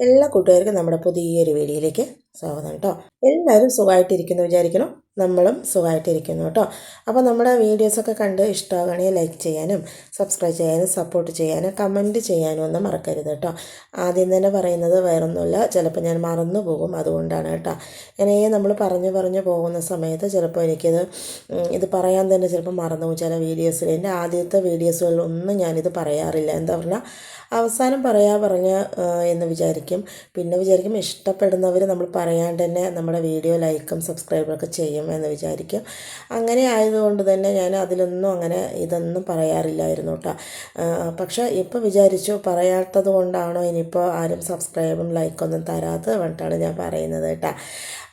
എല്ലാ കൂട്ടുകാർക്കും നമ്മുടെ പുതിയൊരു വീഡിയോയിലേക്ക് സ്വാഗതം കേട്ടോ. എല്ലാവരും സുഖമായിട്ടിരിക്കുന്നു വിചാരിക്കണം. നമ്മളും സുഖമായിട്ടിരിക്കുന്നു കേട്ടോ. അപ്പോൾ നമ്മുടെ വീഡിയോസൊക്കെ കണ്ട് ഇഷ്ടമാകണമെങ്കിൽ ലൈക്ക് ചെയ്യാനും സബ്സ്ക്രൈബ് ചെയ്യാനും സപ്പോർട്ട് ചെയ്യാനും കമൻറ്റ് ചെയ്യാനും ഒന്നും മറക്കരുത് കേട്ടോ. ആദ്യം തന്നെ പറയുന്നത് വേറൊന്നുമില്ല, ചിലപ്പോൾ ഞാൻ മറന്നു പോകും, അതുകൊണ്ടാണ് കേട്ടോ. ഇങ്ങനെ നമ്മൾ പറഞ്ഞു പോകുന്ന സമയത്ത് ചിലപ്പോൾ ഇത് പറയാൻ തന്നെ ചിലപ്പോൾ മറന്നു പോകും. ചില വീഡിയോസിൽ എൻ്റെ ആദ്യത്തെ വീഡിയോസുകളിലൊന്നും ഞാനിത് പറയാറില്ല. എന്താ പറഞ്ഞാൽ അവസാനം പറഞ്ഞ എന്ന് വിചാരിക്കും. പിന്നെ വിചാരിക്കും ഇഷ്ടപ്പെടുന്നവർ നമ്മൾ പറയാണ്ട് തന്നെ നമ്മുടെ വീഡിയോ ലൈക്കും സബ്സ്ക്രൈബൊക്കെ ചെയ്യും എന്ന് വിചാരിക്കും. അങ്ങനെ ആയതുകൊണ്ട് തന്നെ ഞാൻ അതിലൊന്നും അങ്ങനെ ഇതൊന്നും പറയാറില്ലായിരുന്നു കേട്ടോ. പക്ഷേ ഇപ്പോൾ വിചാരിച്ചു പറയാത്തത് കൊണ്ടാണോ ഇനിയിപ്പോൾ ആരും സബ്സ്ക്രൈബും ലൈക്കൊന്നും തരാത്തത് കൊണ്ടാണ് ഞാൻ പറയുന്നത് കേട്ടോ.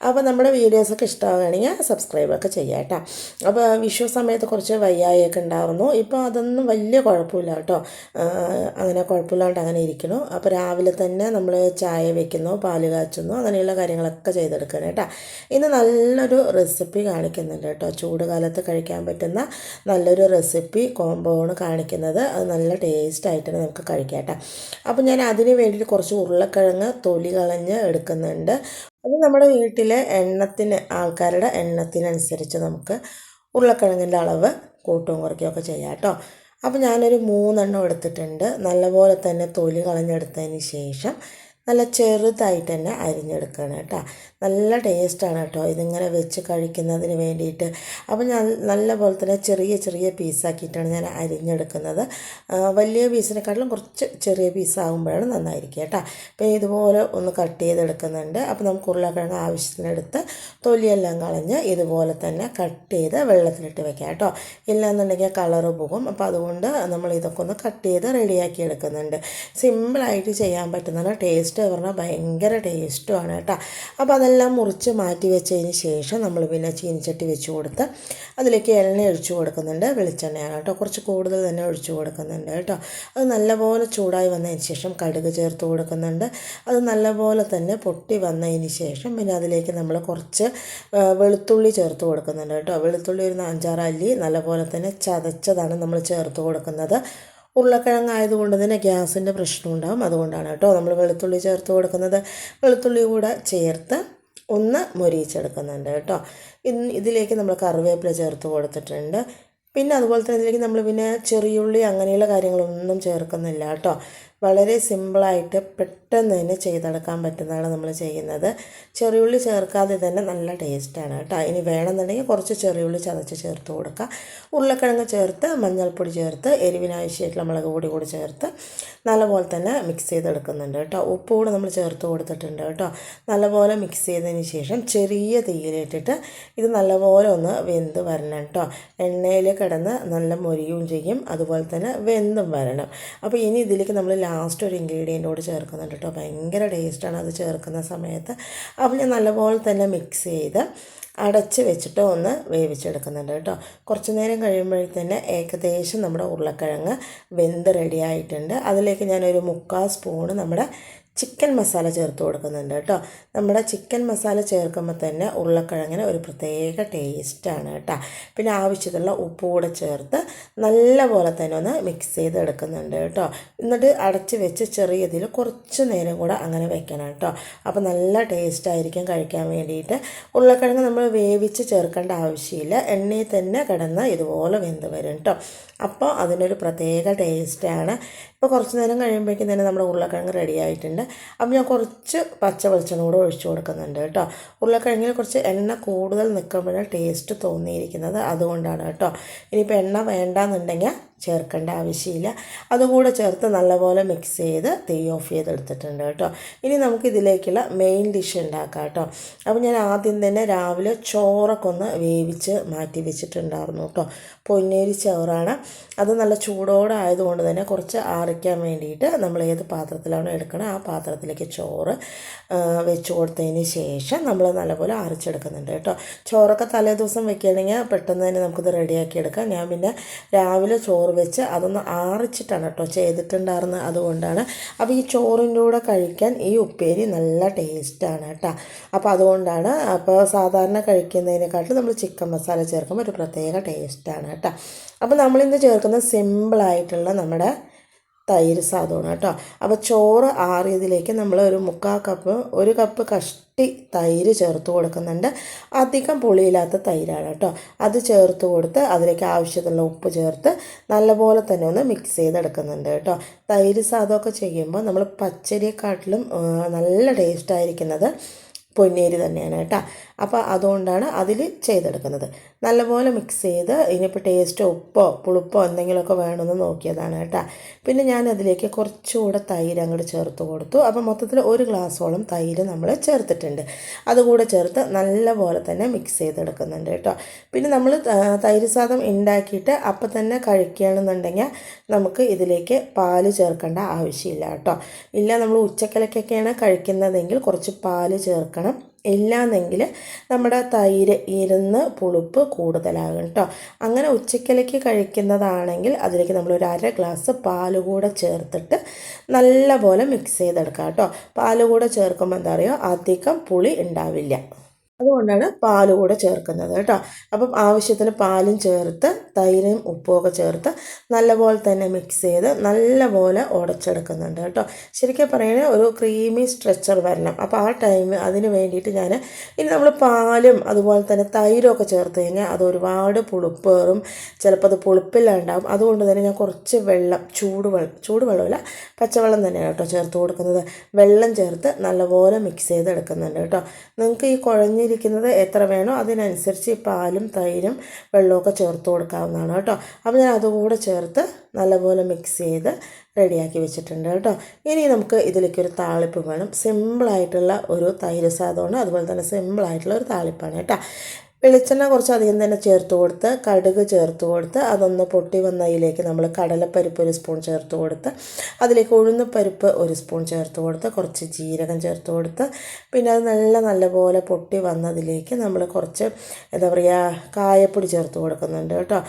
അപ്പോൾ നമ്മുടെ വീഡിയോസൊക്കെ ഇഷ്ടമാവുകയാണെങ്കിൽ സബ്സ്ക്രൈബൊക്കെ ചെയ്യാം കേട്ടോ. അപ്പോൾ വിഷു സമയത്ത് കുറച്ച് വയ്യായൊക്കെ ഉണ്ടായിരുന്നു. ഇപ്പോൾ അതൊന്നും വലിയ കുഴപ്പമില്ല കേട്ടോ. അങ്ങനെ കുഴപ്പമില്ലാണ്ട് അങ്ങനെ ഇരിക്കണം. അപ്പോൾ രാവിലെ തന്നെ നമ്മൾ ചായ വെക്കുന്നു, പാല് കാച്ചുന്നു, അങ്ങനെയുള്ള കാര്യങ്ങളൊക്കെ ചെയ്തെടുക്കണം കേട്ടോ. ഇന്ന് നല്ലൊരു റെസിപ്പി കാണിക്കുന്നുണ്ട് കേട്ടോ. ചൂട് കാലത്ത് കഴിക്കാൻ പറ്റുന്ന നല്ലൊരു റെസിപ്പി കോംബോണ് കാണിക്കുന്നത്. അത് നല്ല ടേസ്റ്റായിട്ട് നമുക്ക് കഴിക്കാം കേട്ടോ. അപ്പോൾ ഞാൻ അതിന് വേണ്ടിയിട്ട് കുറച്ച് ഉരുളക്കിഴങ്ങ് തൊലി കളഞ്ഞ് എടുക്കുന്നുണ്ട്. അത് നമ്മുടെ വീട്ടിലെ ആൾക്കാരുടെ എണ്ണത്തിനനുസരിച്ച് നമുക്ക് ഉരുളക്കിഴങ്ങിൻ്റെ അളവ് കൂട്ടുകയും കുറയ്ക്കുകയൊക്കെ ചെയ്യാം കേട്ടോ. അപ്പോൾ ഞാനൊരു 3 എടുത്തിട്ടുണ്ട്. നല്ലപോലെ തന്നെ തൊലി കളഞ്ഞെടുത്തതിന് ശേഷം നല്ല ചെറുതായിട്ട് തന്നെ അരിഞ്ഞെടുക്കണം കേട്ടോ. നല്ല ടേസ്റ്റാണ് കേട്ടോ ഇതിങ്ങനെ വെച്ച് കഴിക്കുന്നതിന് വേണ്ടിയിട്ട്. അപ്പോൾ ഞാൻ നല്ലപോലെ തന്നെ ചെറിയ പീസാക്കിയിട്ടാണ് ഞാൻ അരിഞ്ഞെടുക്കുന്നത്. വലിയ പീസിനെക്കാട്ടിലും കുറച്ച് ചെറിയ പീസാകുമ്പോഴാണ് നന്നായിരിക്കുക കേട്ടോ. പിന്നെ ഇതുപോലെ ഒന്ന് കട്ട് ചെയ്തെടുക്കുന്നുണ്ട്. അപ്പോൾ നമുക്ക് ഉരുളക്കിഴങ്ങ് ആവശ്യത്തിനെടുത്ത് തൊലിയെല്ലാം കളഞ്ഞ് ഇതുപോലെ തന്നെ കട്ട് ചെയ്ത് വെള്ളത്തിലിട്ട് വെക്കാം കേട്ടോ. ഇല്ലാന്നുണ്ടെങ്കിൽ കളറ് പോകും. അപ്പോൾ അതുകൊണ്ട് നമ്മൾ ഇതൊക്കെ ഒന്ന് കട്ട് ചെയ്ത് റെഡിയാക്കി എടുക്കുന്നുണ്ട്. സിമ്പിളായിട്ട് ചെയ്യാൻ പറ്റുന്നതാണ്. ടേസ്റ്റ് പറഞ്ഞാൽ ഭയങ്കര ടേസ്റ്റുമാണ് കേട്ടോ. അപ്പോൾ അതെല്ലാം മുറിച്ച് മാറ്റി വെച്ചതിന് ശേഷം നമ്മൾ പിന്നെ ചീനിച്ചട്ടി വെച്ച് കൊടുത്ത് അതിലേക്ക് എണ്ണ ഒഴിച്ചു കൊടുക്കുന്നുണ്ട്. വെളിച്ചെണ്ണയാണ് കേട്ടോ, കുറച്ച് കൂടുതൽ തന്നെ ഒഴിച്ചു കൊടുക്കുന്നുണ്ട് കേട്ടോ. അത് നല്ലപോലെ ചൂടായി വന്നതിന് ശേഷം കടുക് ചേർത്ത് കൊടുക്കുന്നുണ്ട്. അത് നല്ലപോലെ തന്നെ പൊട്ടി വന്നതിന് ശേഷം പിന്നെ അതിലേക്ക് നമ്മൾ കുറച്ച് വെളുത്തുള്ളി ചേർത്ത് കൊടുക്കുന്നുണ്ട് കേട്ടോ. വെളുത്തുള്ളി ഒരു 5-6 അല്ലി നല്ലപോലെ തന്നെ ചതച്ചതാണ് നമ്മൾ ചേർത്ത് കൊടുക്കുന്നത്. ഉരുളക്കിഴങ്ങായതുകൊണ്ട് തന്നെ ഗ്യാസിൻ്റെ പ്രശ്നം ഉണ്ടാകും, അതുകൊണ്ടാണ് കേട്ടോ നമ്മൾ വെളുത്തുള്ളി ചേർത്ത് കൊടുക്കുന്നത്. വെളുത്തുള്ളി കൂടെ ചേർത്ത് ഒന്ന് മൊരിയിച്ചെടുക്കുന്നുണ്ട് കേട്ടോ. ഇതിലേക്ക് നമ്മൾ കറിവേപ്പില ചേർത്ത് കൊടുത്തിട്ടുണ്ട്. പിന്നെ അതുപോലെ തന്നെ ഇതിലേക്ക് നമ്മൾ പിന്നെ ചെറിയുള്ളി അങ്ങനെയുള്ള കാര്യങ്ങളൊന്നും ചേർക്കുന്നില്ല കേട്ടോ. വളരെ സിമ്പിളായിട്ട് പെട്ടെന്ന് തന്നെ ചെയ്തെടുക്കാൻ പറ്റുന്നതാണ് നമ്മൾ ചെയ്യുന്നത്. ചെറിയുള്ളി ചേർക്കാതെ തന്നെ നല്ല ടേസ്റ്റാണ് കേട്ടോ. ഇനി വേണമെന്നുണ്ടെങ്കിൽ കുറച്ച് ചെറിയുള്ളി ചതച്ച് ചേർത്ത് കൊടുക്കുക. ഉരുളക്കിഴങ്ങ് ചേർത്ത് മഞ്ഞൾപ്പൊടി ചേർത്ത് എരിവിനാവശ്യമായിട്ടുള്ള മുളക് പൊടി കൂടി ചേർത്ത് നല്ലപോലെ തന്നെ മിക്സ് ചെയ്തെടുക്കുന്നുണ്ട് കേട്ടോ. ഉപ്പ് കൂടെ നമ്മൾ ചേർത്ത് കൊടുത്തിട്ടുണ്ട് കേട്ടോ. നല്ലപോലെ മിക്സ് ചെയ്തതിന് ശേഷം ചെറിയ തീയിലിട്ടിട്ട് ഇത് നല്ലപോലെ ഒന്ന് വെന്ത് വരണം കേട്ടോ. എണ്ണയിൽ കിടന്ന് നല്ല മൊരിയും ചെയ്യും, അതുപോലെ തന്നെ വെന്തും വരണം. അപ്പോൾ ഇനി ഇതിലേക്ക് നമ്മൾ ലാസ്റ്റ് ഒരു ഇൻഗ്രീഡിയൻ്റ് കൂടി ചേർക്കുന്നുണ്ട് കേട്ടോ. ഭയങ്കര ടേസ്റ്റാണ് അത് ചേർക്കുന്ന സമയത്ത്. അപ്പോൾ ഞാൻ നല്ലപോലെ തന്നെ മിക്സ് ചെയ്ത് അടച്ച് വെച്ചിട്ട് ഒന്ന് വേവിച്ചെടുക്കുന്നുണ്ട് കേട്ടോ. കുറച്ച് നേരം കഴിയുമ്പോഴത്തേന് ഏകദേശം നമ്മുടെ ഉരുളക്കിഴങ്ങ് വെന്ത് റെഡി ആയിട്ടുണ്ട്. അതിലേക്ക് ഞാനൊരു 3/4 സ്പൂണ് നമ്മുടെ ചിക്കൻ മസാല ചേർത്ത് കൊടുക്കുന്നുണ്ട് കേട്ടോ. നമ്മുടെ ചിക്കൻ മസാല ചേർക്കുമ്പോൾ തന്നെ ഉരുളക്കിഴങ്ങിന് ഒരു പ്രത്യേക ടേസ്റ്റാണ് കേട്ടോ. പിന്നെ ആവശ്യത്തിനുള്ള ഉപ്പ് കൂടെ ചേർത്ത് നല്ലപോലെ തന്നെ ഒന്ന് മിക്സ് ചെയ്ത് എടുക്കുന്നുണ്ട് കേട്ടോ. എന്നിട്ട് അടച്ച് വെച്ച് ചെറിയ ഇതിൽ കുറച്ച് നേരം കൂടെ അങ്ങനെ വെക്കണം കേട്ടോ. അപ്പോൾ നല്ല ടേസ്റ്റായിരിക്കും കഴിക്കാൻ വേണ്ടിയിട്ട്. ഉരുളക്കിഴങ്ങ് നമ്മൾ വേവിച്ച് ചേർക്കേണ്ട ആവശ്യമില്ല, എണ്ണയിൽ തന്നെ കിടന്ന് ഇതുപോലെ വെന്ത് വരും കേട്ടോ. അപ്പോൾ അതിനൊരു പ്രത്യേക ടേസ്റ്റാണ്. ഇപ്പോൾ കുറച്ച് നേരം കഴിയുമ്പോഴേക്കും തന്നെ നമ്മുടെ ഉരുളക്കിഴങ്ങ് റെഡി ആയിട്ടുണ്ട്. അപ്പോൾ ഞാൻ കുറച്ച് പച്ച വെളിച്ചെണ്ണ കൂടെ ഒഴിച്ചു കൊടുക്കുന്നുണ്ട് കേട്ടോ. ഉരുളക്കിഴങ്ങിൽ കുറച്ച് എണ്ണ കൂടുതൽ നിൽക്കുമ്പോഴാണ് ടേസ്റ്റ് തോന്നിയിരിക്കുന്നത്, അതുകൊണ്ടാണ് കേട്ടോ. ഇനിയിപ്പോൾ എണ്ണ വേണ്ടാന്നുണ്ടെങ്കിൽ ചേർക്കേണ്ട ആവശ്യമില്ല. അതുകൂടെ ചേർത്ത് നല്ലപോലെ മിക്സ് ചെയ്ത് തീ ഓഫ് ചെയ്തെടുത്തിട്ടുണ്ട് കേട്ടോ. ഇനി നമുക്ക് ഇതിലേക്കുള്ള മെയിൻ ഡിഷ് ഉണ്ടാക്കാം കേട്ടോ. അപ്പോൾ ഞാൻ ആദ്യം തന്നെ രാവിലെ ചോറൊക്കെ ഒന്ന് വേവിച്ച് മാറ്റി വെച്ചിട്ടുണ്ടായിരുന്നു കേട്ടോ. പൊന്നേരി ചോറാണ് അത്. നല്ല ചൂടോടെ ആയതുകൊണ്ട് തന്നെ കുറച്ച് ആറിക്കാൻ വേണ്ടിയിട്ട് നമ്മൾ ഏത് പാത്രത്തിലാണോ എടുക്കണം ആ പാത്രത്തിലേക്ക് ചോറ് വെച്ച് കൊടുത്തതിന് ശേഷം നമ്മൾ നല്ലപോലെ അരച്ചെടുക്കുന്നുണ്ട് കേട്ടോ. ചോറൊക്കെ തലേ ദിവസം വെക്കുകയാണെങ്കിൽ പെട്ടെന്ന് തന്നെ നമുക്കിത് റെഡിയാക്കി എടുക്കാം. ഞാൻ പിന്നെ രാവിലെ ചോറ് വെച്ച് അതൊന്ന് ആറിച്ചിട്ടാണ് കേട്ടോ ചെയ്തിട്ടുണ്ടായിരുന്നത്, അതുകൊണ്ടാണ്. അപ്പോൾ ഈ ചോറിൻ്റെ കൂടെ കഴിക്കാൻ ഈ ഉപ്പേരി നല്ല ടേസ്റ്റാണ് കേട്ടോ. അപ്പോൾ അതുകൊണ്ടാണ്. അപ്പോൾ സാധാരണ കഴിക്കുന്നതിനെക്കാട്ടിലും നമ്മൾ ചിക്കൻ മസാല ചേർക്കുമ്പോൾ ഒരു പ്രത്യേക ടേസ്റ്റാണ് കേട്ടോ. അപ്പോൾ നമ്മളിന്ന് ചേർക്കുന്ന സിമ്പിളായിട്ടുള്ള നമ്മുടെ തൈര് സാധമാണ് കേട്ടോ. അപ്പോൾ ചോറ് ആറിയതിലേക്ക് നമ്മൾ ഒരു കപ്പ് കഷ്ടി തൈര് ചേർത്ത് കൊടുക്കുന്നുണ്ട്. അധികം പുളിയില്ലാത്ത തൈരാണ് കേട്ടോ. അത് ചേർത്ത് കൊടുത്ത് അതിലേക്ക് ആവശ്യത്തിനുള്ള ഉപ്പ് ചേർത്ത് നല്ലപോലെ തന്നെ ഒന്ന് മിക്സ് ചെയ്തെടുക്കുന്നുണ്ട് കേട്ടോ. തൈര് സാധമൊക്കെ ചെയ്യുമ്പോൾ നമ്മൾ പച്ചരിയെക്കാട്ടിലും നല്ല ടേസ്റ്റായിരിക്കുന്നത് പൊന്നേരി തന്നെയാണ് കേട്ടോ. അപ്പോൾ അതുകൊണ്ടാണ് അതിൽ ചെയ്തെടുക്കുന്നത്. നല്ലപോലെ മിക്സ് ചെയ്ത് ഇനിയിപ്പോൾ ടേസ്റ്റോ ഉപ്പോ പുളിപ്പോ എന്തെങ്കിലുമൊക്കെ വേണമെന്ന് നോക്കിയതാണ് കേട്ടോ. പിന്നെ ഞാൻ അതിലേക്ക് കുറച്ചുകൂടെ തൈര് അങ്ങോട്ട് ചേർത്ത് കൊടുത്തു. അപ്പോൾ മൊത്തത്തിൽ 1 ഗ്ലാസ്സോളം തൈര് നമ്മൾ ചേർത്തിട്ടുണ്ട്. അതുകൂടെ ചേർത്ത് നല്ലപോലെ തന്നെ മിക്സ് ചെയ്തെടുക്കുന്നുണ്ട് കേട്ടോ. പിന്നെ നമ്മൾ തൈര് സാദം ഉണ്ടാക്കിയിട്ട് അപ്പം തന്നെ കഴിക്കുകയാണെന്നുണ്ടെങ്കിൽ നമുക്ക് ഇതിലേക്ക് പാല് ചേർക്കേണ്ട ആവശ്യമില്ല കേട്ടോ. ഇല്ല നമ്മൾ ഉച്ചക്കലക്കൊക്കെയാണ് കഴിക്കുന്നതെങ്കിൽ കുറച്ച് പാല് ചേർക്കണം. ഇല്ലാന്നെങ്കിൽ നമ്മുടെ തൈര് ഇരുന്ന് പുളിപ്പ് കൂടുതലാകും കേട്ടോ. അങ്ങനെ ഉച്ചക്കലയ്ക്ക് കഴിക്കുന്നതാണെങ്കിൽ അതിലേക്ക് നമ്മൾ ഒരു 1/2 ഗ്ലാസ് പാൽ കൂടെ ചേർത്തിട്ട് നല്ലപോലെ മിക്സ് ചെയ്തെടുക്കാം കേട്ടോ. പാൽ കൂടെ ചേർക്കുമ്പോൾ എന്താ പറയുക, അധികം പുളി ഉണ്ടാവില്ല. അതുകൊണ്ടാണ് പാൽ കൂടെ ചേർക്കുന്നത് കേട്ടോ. അപ്പം ആവശ്യത്തിന് പാലും ചേർത്ത് തൈരും ഉപ്പുമൊക്കെ ചേർത്ത് നല്ലപോലെ തന്നെ മിക്സ് ചെയ്ത് നല്ലപോലെ ഉടച്ചെടുക്കുന്നുണ്ട് കേട്ടോ. ശരിക്കും പറയുകയാണെങ്കിൽ ഒരു ക്രീമി സ്ട്രെച്ചർ വരണം. അപ്പോൾ ആ ടൈം അതിന് വേണ്ടിയിട്ട് ഇനി നമ്മൾ പാലും അതുപോലെ തന്നെ തൈരും ഒക്കെ ചേർത്ത് കഴിഞ്ഞാൽ അത് ഒരുപാട് പുളിപ്പേറും, ചിലപ്പോൾ അത് പുളിപ്പില്ലാണ്ടാവും. അതുകൊണ്ട് തന്നെ ഞാൻ കുറച്ച് വെള്ളം, ചൂടുവെള്ളമല്ല പച്ചവെള്ളം തന്നെയാണ് കേട്ടോ ചേർത്ത് കൊടുക്കുന്നത്. വെള്ളം ചേർത്ത് നല്ലപോലെ മിക്സ് ചെയ്തെടുക്കുന്നുണ്ട് കേട്ടോ. നിങ്ങൾക്ക് ഈ കുഴഞ്ഞിരിക്കുന്നത് എത്ര വേണോ അതിനനുസരിച്ച് ഈ പാലും തൈരും വെള്ളമൊക്കെ ചേർത്ത് കൊടുക്കാവുന്നതാണ് കേട്ടോ. അപ്പോൾ ഞാൻ അതുകൂടെ ചേർത്ത് നല്ലപോലെ മിക്സ് ചെയ്ത് റെഡിയാക്കി വെച്ചിട്ടുണ്ട് കേട്ടോ. ഇനി നമുക്ക് ഇതിലേക്കൊരു താളിപ്പ് വേണം. സിമ്പിളായിട്ടുള്ള ഒരു തൈര് സാധമാണ്, അതുപോലെ തന്നെ സിമ്പിളായിട്ടുള്ള ഒരു താളിപ്പാണ് കേട്ടോ. വെളിച്ചെണ്ണ കുറച്ച് അധികം തന്നെ ചേർത്ത് കൊടുത്ത് കടുക് ചേർത്ത് കൊടുത്ത് അതൊന്ന് പൊട്ടി വന്നതിലേക്ക് നമ്മൾ കടലപ്പരിപ്പ് 1 സ്പൂൺ ചേർത്ത് കൊടുത്ത് അതിലേക്ക് ഉഴുന്നുപരിപ്പ് 1 സ്പൂൺ ചേർത്ത് കൊടുത്ത് കുറച്ച് ജീരകം ചേർത്ത് കൊടുത്ത് പിന്നെ അത് നല്ലപോലെ പൊട്ടി വന്നതിലേക്ക് നമ്മൾ കുറച്ച് എന്താ പറയുക കായപ്പൊടി ചേർത്ത് കൊടുക്കുന്നുണ്ട് കേട്ടോ.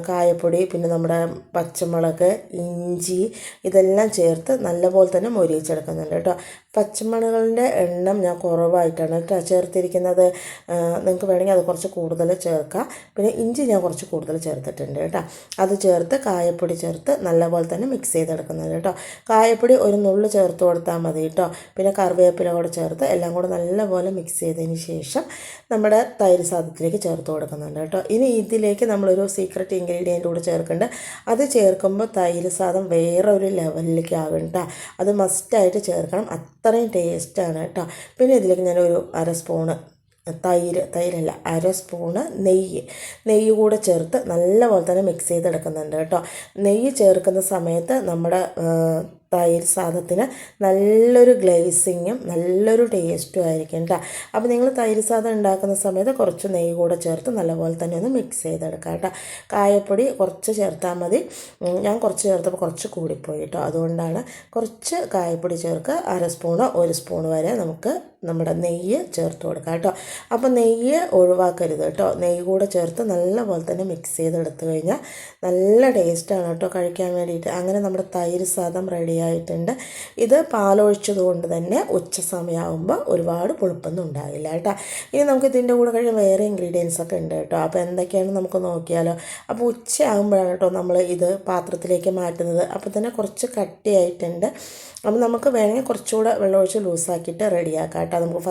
കായപ്പൊടി പിന്നെ നമ്മുടെ പച്ചമുളക്, ഇഞ്ചി ഇതെല്ലാം ചേർത്ത് നല്ലപോലെ തന്നെ മൊരിയിച്ചെടുക്കുന്നുണ്ട് കേട്ടോ. പച്ചമുളകിൻ്റെ എണ്ണം ഞാൻ കുറവായിട്ടാണ് കേട്ടോ ചേർത്തിരിക്കുന്നത്. നിങ്ങൾക്ക് വേണമെങ്കിൽ അത് കുറച്ച് കൂടുതൽ ചേർക്കാം. പിന്നെ ഇഞ്ചി ഞാൻ കുറച്ച് കൂടുതൽ ചേർത്തിട്ടുണ്ട് കേട്ടോ. അത് ചേർത്ത് കായപ്പൊടി ചേർത്ത് നല്ലപോലെ തന്നെ മിക്സ് ചെയ്തെടുക്കുന്നത് കേട്ടോ. കായപ്പൊടി ഒരു നുള്ളു ചേർത്ത് കൊടുത്താൽ മതി കേട്ടോ. പിന്നെ കറിവേപ്പില കൂടെ ചേർത്ത് എല്ലാം കൂടെ നല്ലപോലെ മിക്സ് ചെയ്തതിന് ശേഷം നമ്മുടെ തൈര് സാദത്തിലേക്ക് ചേർത്ത് കൊടുക്കുന്നുണ്ട് കേട്ടോ. ഇനി ഇതിലേക്ക് നമ്മളൊരു സീക്രട്ട് ഇൻഗ്രീഡിയൻ്റ് കൂടെ ചേർക്കുന്നുണ്ട്. അത് ചേർക്കുമ്പോൾ തൈര് സാദം വേറെ ഒരു ലെവലിലേക്ക് ആകും കേട്ടോ. അത് മസ്റ്റായിട്ട് ചേർക്കണം, അത്രയും ടേസ്റ്റാണ് കേട്ടോ. പിന്നെ ഇതിലേക്ക് ഞാനൊരു 1/2 സ്പൂണ് തൈരല്ല 1/2 സ്പൂണ് നെയ്യ് കൂടെ ചേർത്ത് നല്ലപോലെ തന്നെ മിക്സ് ചെയ്തെടുക്കുന്നുണ്ട് കേട്ടോ. നെയ്യ് ചേർക്കുന്ന സമയത്ത് നമ്മുടെ തൈര് സാദത്തിന് നല്ലൊരു ഗ്ലേസിങ്ങും നല്ലൊരു ടേസ്റ്റും ആയിരിക്കും കേട്ടോ. അപ്പോൾ നിങ്ങൾ തൈര് സാദം ഉണ്ടാക്കുന്ന സമയത്ത് കുറച്ച് നെയ്യ് കൂടെ ചേർത്ത് നല്ലപോലെ തന്നെ ഒന്ന് മിക്സ് ചെയ്തെടുക്കാം കേട്ടോ. കായപ്പൊടി കുറച്ച് ചേർത്താൽ മതി. ഞാൻ കുറച്ച് ചേർത്തപ്പോൾ കുറച്ച് കൂടിപ്പോയി കേട്ടോ. അതുകൊണ്ടാണ് കുറച്ച് കായപ്പൊടി ചേർക്കുക. 1/2 സ്പൂണോ 1 സ്പൂൺ വരെ നമുക്ക് നമ്മുടെ നെയ്യ് ചേർത്ത് കൊടുക്കാം കേട്ടോ. അപ്പോൾ നെയ്യ് ഒഴിവാക്കരുത് കേട്ടോ. നെയ്യ് കൂടെ ചേർത്ത് നല്ലപോലെ തന്നെ മിക്സ് ചെയ്തെടുത്ത് കഴിഞ്ഞാൽ നല്ല ടേസ്റ്റാണ് കേട്ടോ കഴിക്കാൻ വേണ്ടിയിട്ട്. അങ്ങനെ നമ്മുടെ തൈര് സാദം റെഡി ആയിട്ടുണ്ട്. ഇത് പാലൊഴിച്ചത് കൊണ്ട് തന്നെ ഉച്ച സമയമാകുമ്പോൾ ഒരുപാട് പുളിപ്പൊന്നും ഉണ്ടാവില്ല കേട്ടോ. ഇനി നമുക്ക് ഇതിൻ്റെ കൂടെ കഴിയാൻ വേറെ ഇൻഗ്രീഡിയൻസ് ഒക്കെ ഉണ്ട് കേട്ടോ. അപ്പോൾ എന്തൊക്കെയാണ് നമുക്ക് നോക്കിയാലോ. അപ്പോൾ ഉച്ചയാകുമ്പോഴാണ് കേട്ടോ നമ്മൾ ഇത് പാത്രത്തിലേക്ക് മാറ്റുന്നത്. അപ്പോൾ തന്നെ കുറച്ച് കട്ടിയായിട്ടുണ്ട്. അപ്പോൾ നമുക്ക് വേണമെങ്കിൽ കുറച്ചുകൂടെ വെള്ളമൊഴിച്ച് ലൂസാക്കിയിട്ട് റെഡിയാക്കാം കേട്ടോ. നമുക്ക്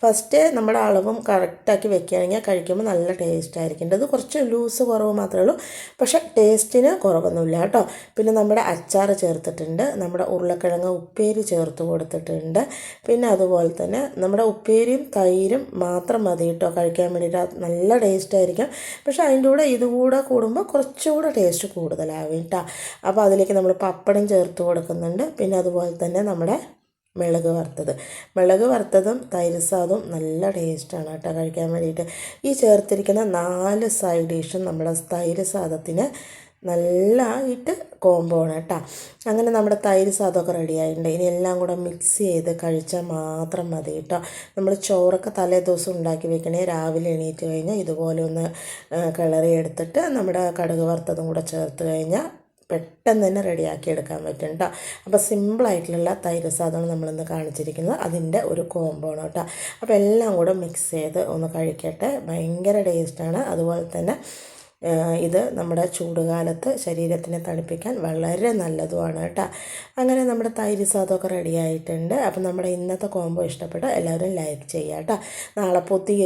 ഫസ്റ്റ് നമ്മുടെ അളവും കറക്റ്റാക്കി വെക്കുകയാണെങ്കിൽ കഴിക്കുമ്പോൾ നല്ല ടേസ്റ്റ് ആയിരിക്കും. അത് കുറച്ച് ലൂസ് കുറവ് മാത്രമേ ഉള്ളൂ, പക്ഷേ ടേസ്റ്റിന് കുറവൊന്നുമില്ല കേട്ടോ. പിന്നെ നമ്മുടെ അച്ചാർ ചേർത്തിട്ടുണ്ട്, നമ്മുടെ ഉരുളക്കിഴങ്ങ് ഉപ്പേരി ചേർത്ത് കൊടുത്തിട്ടുണ്ട്. പിന്നെ അതുപോലെ തന്നെ നമ്മുടെ ഉപ്പേരിയും തൈരും മാത്രം മതി കേട്ടോ കഴിക്കാൻ വേണ്ടിയിട്ട്. നല്ല ടേസ്റ്റ് ആയിരിക്കും. പക്ഷേ അതിൻ്റെ കൂടെ ഇതുകൂടെ കൂടുമ്പോൾ കുറച്ചുകൂടെ ടേസ്റ്റ് കൂടുതലാവും കേട്ടോ. അപ്പോൾ അതിലേക്ക് നമ്മൾ പപ്പടം ചേർത്ത് കൊടുക്കുന്നുണ്ട്. പിന്നെ അതുപോലെ തന്നെ നമ്മുടെ മിളക് വറുത്തതും തൈര് സാദവും നല്ല ടേസ്റ്റാണ് കേട്ടോ കഴിക്കാൻ വേണ്ടിയിട്ട്. ഈ ചേർത്തിരിക്കുന്ന 4 സൈഡ് ഡിഷും നമ്മുടെ തൈര് സാദത്തിന് നല്ലതായിട്ട് കോംബോ ആണ് കേട്ടോ. അങ്ങനെ നമ്മുടെ തൈര് സാദമൊക്കെ റെഡി ആയിട്ടുണ്ട്. ഇനി എല്ലാം കൂടെ മിക്സ് ചെയ്ത് കഴിച്ചാൽ മാത്രം മതി കേട്ടോ. നമ്മൾ ചോറൊക്കെ തലേ ദിവസം ഉണ്ടാക്കി വെക്കണേ, രാവിലെ എണീറ്റ് കഴിഞ്ഞാൽ ഇതുപോലെ ഒന്ന് കിളറി എടുത്തിട്ട് നമ്മുടെ കടുക് വറുത്തതും കൂടെ ചേർത്ത് കഴിഞ്ഞാൽ പെട്ടെന്ന് തന്നെ റെഡിയാക്കി എടുക്കാൻ പറ്റും കേട്ടോ. അപ്പോൾ സിമ്പിളായിട്ടുള്ള തൈര് സാദമാണ് നമ്മളിന്ന് കാണിച്ചിരിക്കുന്നത്. അതിൻ്റെ ഒരു കോംബോ ആണ് കേട്ടോ. അപ്പോൾ എല്ലാം കൂടെ മിക്സ് ചെയ്ത് ഒന്ന് കഴിക്കട്ടെ. ഭയങ്കര ടേസ്റ്റാണ്. അതുപോലെ തന്നെ ഇത് നമ്മുടെ ചൂടുകാലത്ത് ശരീരത്തിനെ തണുപ്പിക്കാൻ വളരെ നല്ലതുമാണ് കേട്ടോ. അങ്ങനെ നമ്മുടെ തൈര് സാദമൊക്കെ റെഡി ആയിട്ടുണ്ട്. അപ്പം നമ്മുടെ ഇന്നത്തെ കോംബോ ഇഷ്ടപ്പെട്ട എല്ലാവരും ലൈക്ക് ചെയ്യുക കേട്ടോ. നാളെ പുതിയ